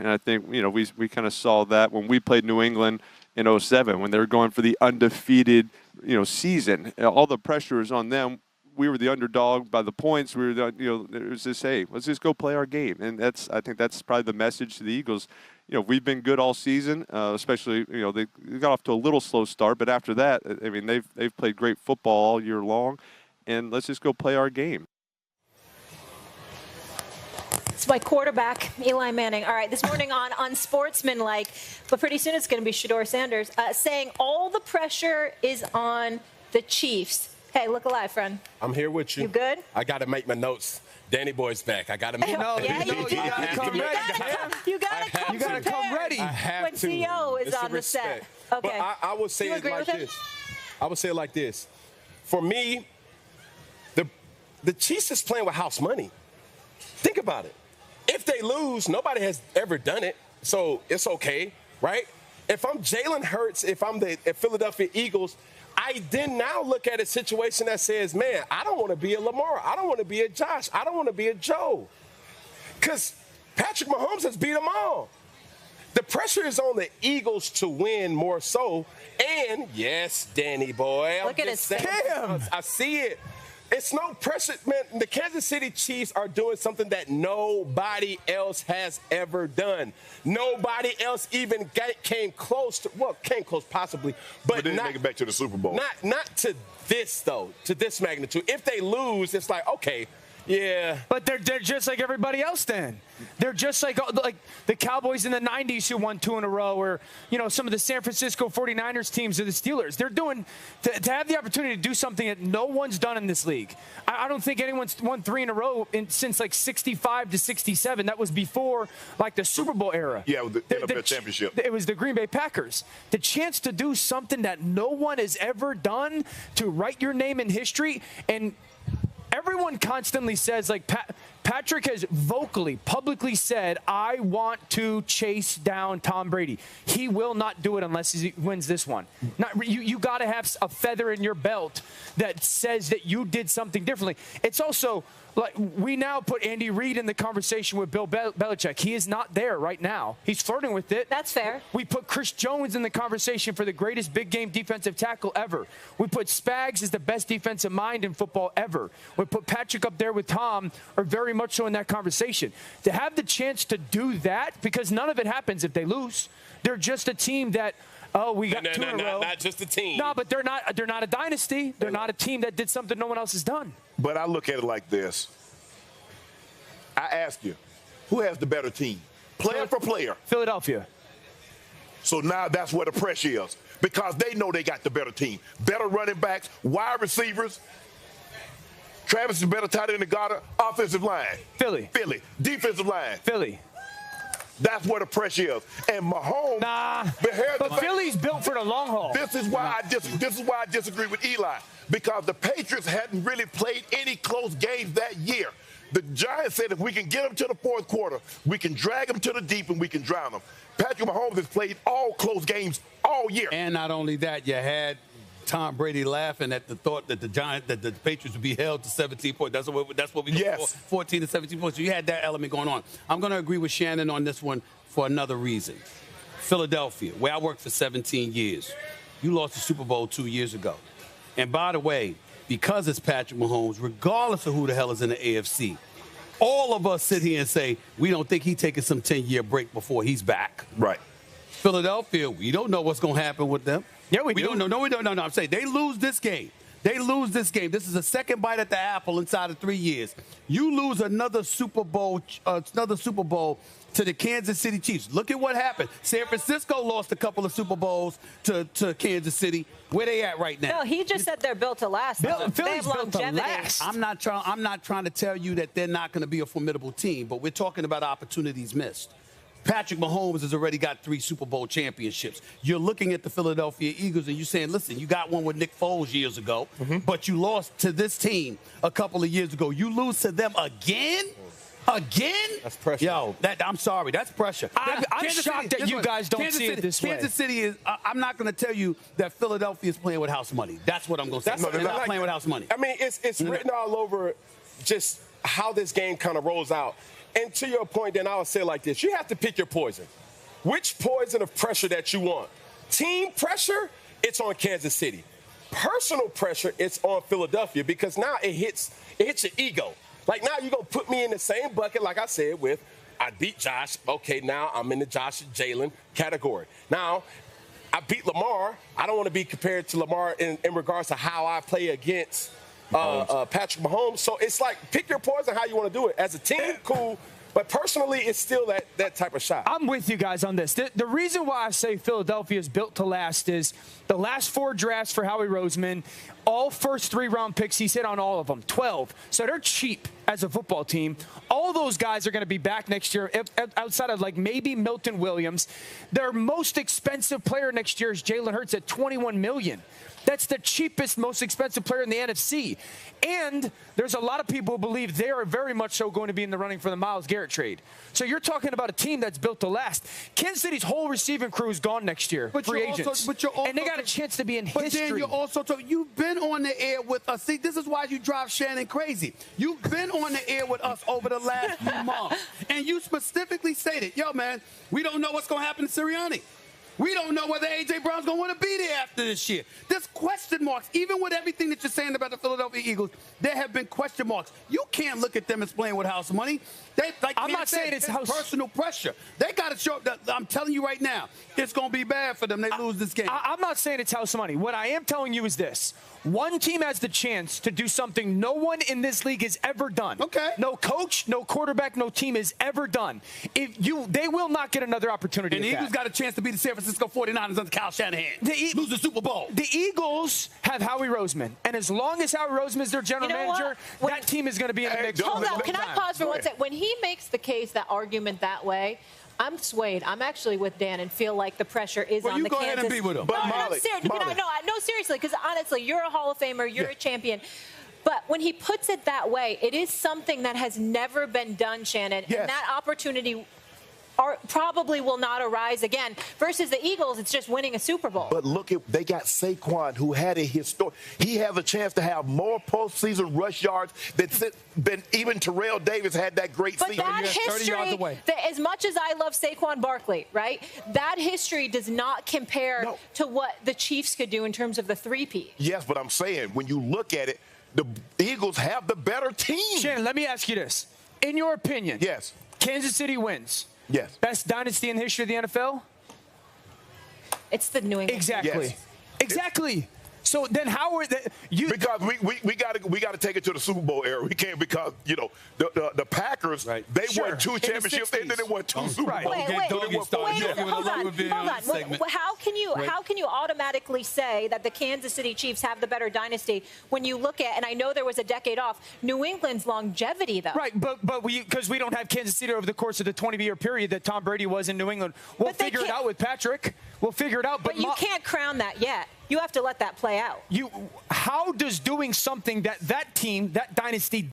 And I think, we kind of saw that when we played New England in 2007 when they were going for the undefeated, season. All the pressure is on them. We were the underdog by the points. We were it was just, hey, let's just go play our game. And I think that's probably the message to the Eagles. We've been good all season, especially, they got off to a little slow start, but after that, I mean, they've played great football all year long, and let's just go play our game. It's my quarterback, Eli Manning. All right, this morning on Unsportsmanlike, but pretty soon it's going to be Shedeur Sanders, saying all the pressure is on the Chiefs. Hey, look alive, friend. I'm here with you. You good? I got to make my notes. Danny Boy's back. I got to make you got to come ready. You got to come ready. I have when to. CEO is it's on the set. Okay. But I would say it like this. I would say it like this. For me, the Chiefs is playing with house money. Think about it. If they lose, nobody has ever done it, so it's okay, right? If I'm Jalen Hurts, if I'm the Philadelphia Eagles, I then now look at a situation that says, man, I don't want to be a Lamar. I don't want to be a Josh. I don't want to be a Joe. Because Patrick Mahomes has beat them all. The pressure is on the Eagles to win more so. And, yes, Danny boy. Look at his face. I see it. It's no pressure, man. The Kansas City Chiefs are doing something that nobody else has ever done. Nobody else even came close to, came close possibly, but didn't make it back to the Super Bowl. Not to this, though, to this magnitude. If they lose, it's like, okay, yeah. But they're just like everybody else then. They're just like the Cowboys in the 90s who won 2 in a row, or, some of the San Francisco 49ers teams or the Steelers. They're doing to have the opportunity to do something that no one's done in this league. I don't think anyone's won 3 in a row since 65 to 67. That was before the Super Bowl era. Yeah, the NFL championship. It was the Green Bay Packers. The chance to do something that no one has ever done, to write your name in history. And everyone constantly says, Patrick has vocally, publicly said, I want to chase down Tom Brady. He will not do it unless he wins this one. You got to have a feather in your belt that says that you did something differently. It's also we now put Andy Reid in the conversation with Bill Belichick. He is not there right now. He's flirting with it. That's fair. We put Chris Jones in the conversation for the greatest big game defensive tackle ever. We put Spags as the best defensive mind in football ever. We put Patrick up there with Tom, or very much so in that conversation. To have the chance to do that, because none of it happens if they lose. They're just a team that, we got 2 in a row. Not just a team. No, but they're not a dynasty. They're not a team that did something no one else has done. But I look at it like this. I ask you, who has the better team? Player for player. Philadelphia. So now that's where the pressure is, because they know they got the better team. Better running backs, wide receivers. Travis is better tight end than Goddard. Offensive line. Philly. Defensive line. Philly. That's where the pressure is. And Mahomes. But Philly's built for the long haul. This is why I disagree with Eli, because the Patriots hadn't really played any close games that year. The Giants said if we can get them to the fourth quarter, we can drag them to the deep and we can drown them. Patrick Mahomes has played all close games all year. And not only that, you had Tom Brady laughing at the thought that the Patriots would be held to 17 points. That's what we look for, 14 to 17 points. So you had that element going on. I'm going to agree with Shannon on this one for another reason. Philadelphia, where I worked for 17 years, you lost the Super Bowl 2 years ago. And by the way, because it's Patrick Mahomes, regardless of who the hell is in the AFC, all of us sit here and say, we don't think he's taking some 10-year break before he's back. Right. Philadelphia, we don't know what's going to happen with them. Yeah, we don't know. No, we don't know. No, I'm saying they lose this game. This is a second bite at the apple inside of 3 years. You lose another Super Bowl to the Kansas City Chiefs. Look at what happened. San Francisco lost a couple of Super Bowls to Kansas City. Where they at right now? No, he just said they're built to last. Philly's built to last. I'm not trying to tell you that they're not going to be a formidable team, but we're talking about opportunities missed. Patrick Mahomes has already got 3 Super Bowl championships. You're looking at the Philadelphia Eagles and you're saying, listen, you got one with Nick Foles years ago, but you lost to this team a couple of years ago. You lose to them again? Again? That's pressure. Yo, I'm sorry. That's pressure. I'm shocked that you guys don't see it this way. Kansas City is, I'm not going to tell you that Philadelphia is playing with house money. That's what I'm going to say. They're not playing with house money. I mean, it's written all over just how this game kind of rolls out. And to your point, then I would say like this. You have to pick your poison. Which poison of pressure that you want? Team pressure, it's on Kansas City. Personal pressure, it's on Philadelphia because now it hits your ego. Like now you're going to put me in the same bucket, like I said, with I beat Josh. Okay, now I'm in the Josh and Jalen category. Now, I beat Lamar. I don't want to be compared to Lamar in regards to how I play against Patrick Mahomes. So it's like pick your poison how you want to do it. As a team, cool. But personally, it's still that type of shot. I'm with you guys on this. The reason why I say Philadelphia is built to last is the last 4 drafts for Howie Roseman, all first 3-round picks, he's hit on all of them, 12. So they're cheap as a football team. All those guys are going to be back next year, outside of like maybe Milton Williams. Their most expensive player next year is Jalen Hurts at $21 million. That's the cheapest, most expensive player in the NFC. And there's a lot of people who believe they are very much so going to be in the running for the Myles Garrett trade. So you're talking about a team that's built to last. Kansas City's whole receiving crew is gone next year, free agents. And they got a chance to be in history. But then you're also you've been on the air with us. See, this is why you drive Shannon crazy. You've been on the air with us over the last few months. And you specifically stated, yo, man, we don't know what's going to happen to Sirianni. We don't know whether A.J. Brown's going to want to be there after this year. There's question marks. Even with everything that you're saying about the Philadelphia Eagles, there have been question marks. You can't look at them as playing with house money. I'm not saying it's personal pressure. They got to show up. I'm telling you right now, it's going to be bad for them. They lose this game. I'm not saying it's house money. What I am telling you is this. One team has the chance to do something no one in this league has ever done. Okay. No coach, no quarterback, no team has ever done. They will not get another opportunity. And the Eagles got a chance to beat the San Francisco 49ers under Kyle Shanahan. Lose the Super Bowl. The Eagles have Howie Roseman. And as long as Howie Roseman is their general manager, that team is going to be in the mix. Hold on. Can I pause for one second? When he makes the case, that argument that way, I'm swayed. I'm actually with Dan and feel like the pressure is on the Kansas. Well, you go ahead and be with him. But Molly, no, seriously, because honestly, you're a Hall of Famer. You're a champion. But when he puts it that way, it is something that has never been done, Shannon. Yes. And that opportunity probably will not arise again. Versus the Eagles, it's just winning a Super Bowl. But look, they got Saquon, who had a historic. He has a chance to have more postseason rush yards than even Terrell Davis had that great season. But that history, as much as I love Saquon Barkley, right, that history does not compare to what the Chiefs could do in terms of the three-peat. Yes, but I'm saying, when you look at it, the Eagles have the better team. Shannon, let me ask you this. In your opinion, yes, Kansas City wins. Yes. Best dynasty in the history of the NFL? It's the New England. Exactly. Yes. Exactly. So then how are you? Because we got to take it to the Super Bowl era. We can't, because the Packers, they won 2 championships and then they won 2 Super Bowls. Hold on. How can you automatically say that the Kansas City Chiefs have the better dynasty when you look at, and I know there was a decade off, New England's longevity though. Right, but because we don't have Kansas City over the course of the 20-year period that Tom Brady was in New England. We'll figure it out with Patrick. We'll figure it out. But you can't crown that yet. You have to let that play out. How does doing something that team, that dynasty